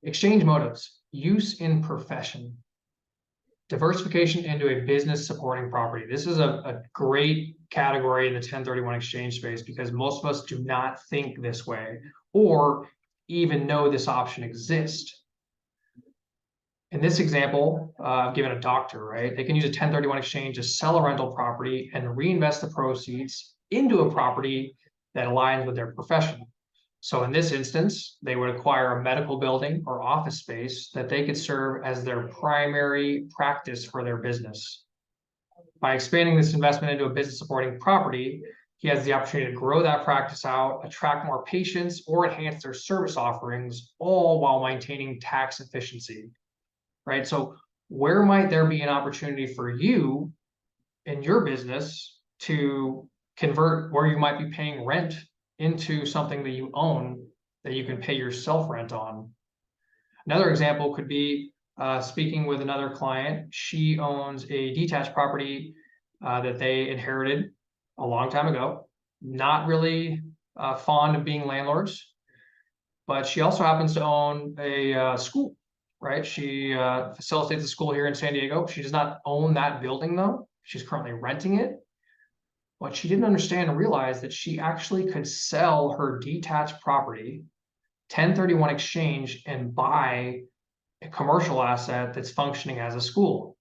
Exchange motives, use in profession, diversification into a business supporting property. This is a great category in the 1031 exchange space because most of us do not think this way or even know this option exists. In this example, given a doctor, right, they can use a 1031 exchange to sell a rental property and reinvest the proceeds into a property that aligns with their profession. So in this instance, they would acquire a medical building or office space that they could serve as their primary practice for their business. By expanding this investment into a business supporting property, he has the opportunity to grow that practice out, attract more patients, or enhance their service offerings, all while maintaining tax efficiency, right? So where might there be an opportunity for you in your business to convert where you might be paying rent into something that you own that you can pay yourself rent on? Another example could be speaking with another client. She owns a detached property that they inherited a long time ago, not really fond of being landlords, but she also happens to own a school, right? She facilitates a school here in San Diego. She does not own that building though. She's currently renting it. But she didn't understand and realize that she actually could sell her detached property, 1031 exchange, and buy a commercial asset that's functioning as a school.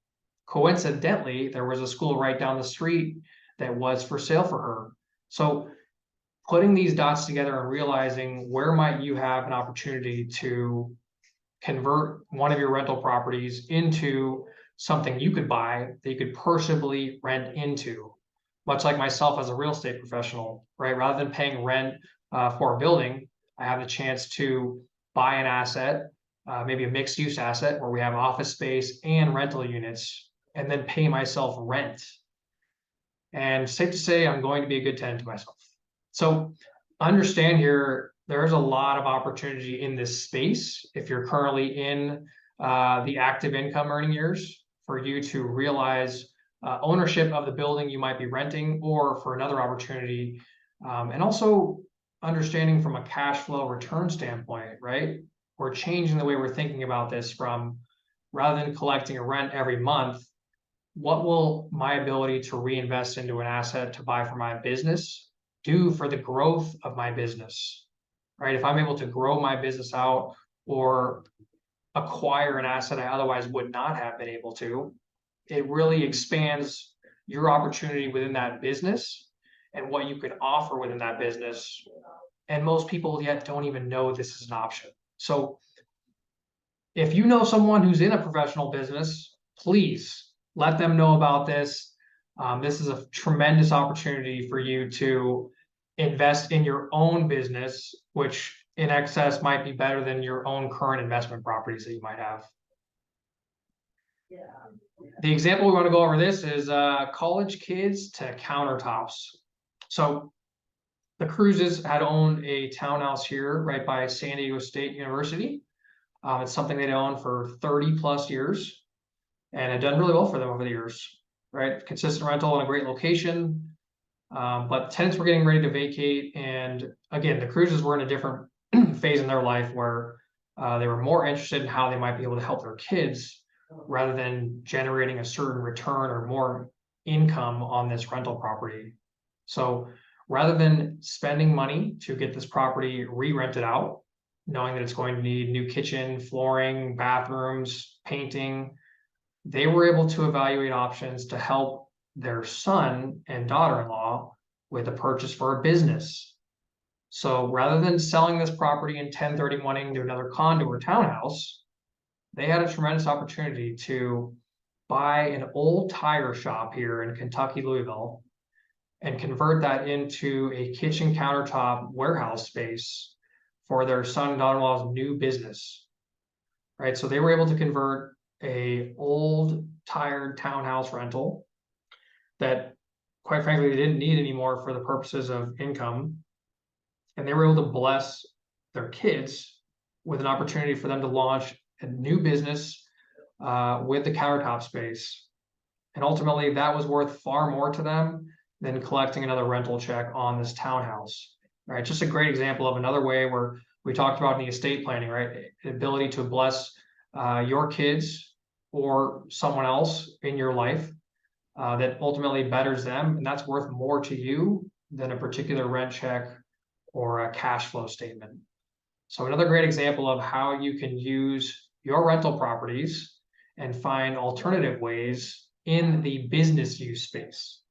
Coincidentally, there was a school right down the street that was for sale for her. So putting these dots together and realizing where might you have an opportunity to convert one of your rental properties into something you could buy that you could personally rent into. Much like myself as a real estate professional, right? Rather than paying rent for a building, I have the chance to buy an asset, maybe a mixed use asset where we have office space and rental units, and then pay myself rent. And safe to say, I'm going to be a good tenant to myself. So understand here, there's a lot of opportunity in this space if you're currently in the active income earning years for you to realize ownership of the building you might be renting, or for another opportunity. And also understanding from a cash flow return standpoint, right? We're changing the way we're thinking about this from, rather than collecting a rent every month, what will my ability to reinvest into an asset to buy for my business do for the growth of my business, right? If I'm able to grow my business out or acquire an asset I otherwise would not have been able to, it really expands your opportunity within that business and what you could offer within that business. And most people yet don't even know this is an option. So if you know someone who's in a professional business, please let them know about this. This is a tremendous opportunity for you to invest in your own business, which in excess might be better than your own current investment properties that you might have. The example we want to go over this is college kids to countertops. So the Cruzes had owned a townhouse here right by San Diego State University. It's something they'd owned for 30 plus years and had done really well for them over the years, right? Consistent rental in a great location. But tenants were getting ready to vacate. And again, the Cruzes were in a different phase in their life where they were more interested in how they might be able to help their kids rather than generating a certain return or more income on this rental property. So rather than spending money to get this property re-rented out, knowing that it's going to need new kitchen, flooring, bathrooms, painting, they were able to evaluate options to help their son and daughter-in-law with a purchase for a business. So rather than selling this property in 1031ing to another condo or townhouse, they had a tremendous opportunity to buy an old tire shop here in Kentucky, Louisville, and convert that into a kitchen countertop warehouse space for their son and daughter-in-law's new business, right? So they were able to convert a old tired townhouse rental that, quite frankly, they didn't need anymore for the purposes of income. And they were able to bless their kids with an opportunity for them to launch a new business with the countertop space. And ultimately, that was worth far more to them than collecting another rental check on this townhouse, right? Just a great example of another way where We talked about in the estate planning, right? The ability to bless your kids or someone else in your life that ultimately betters them, and that's worth more to you than a particular rent check or a cash flow statement. So another great example of how you can use your rental properties and find alternative ways in the business use space,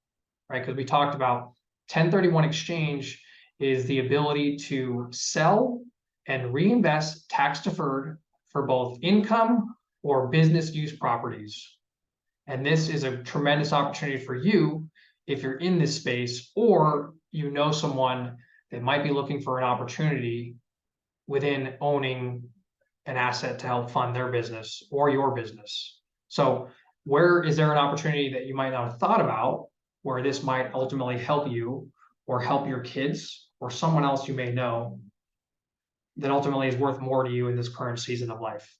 right? Because we talked about 1031 exchange is the ability to sell and reinvest tax deferred for both income or business use properties. And this is a tremendous opportunity for you if you're in this space or you know someone that might be looking for an opportunity within owning an asset to help fund their business or your business. So where is there an opportunity that you might not have thought about where this might ultimately help you or help your kids or someone else you may know that ultimately is worth more to you in this current season of life?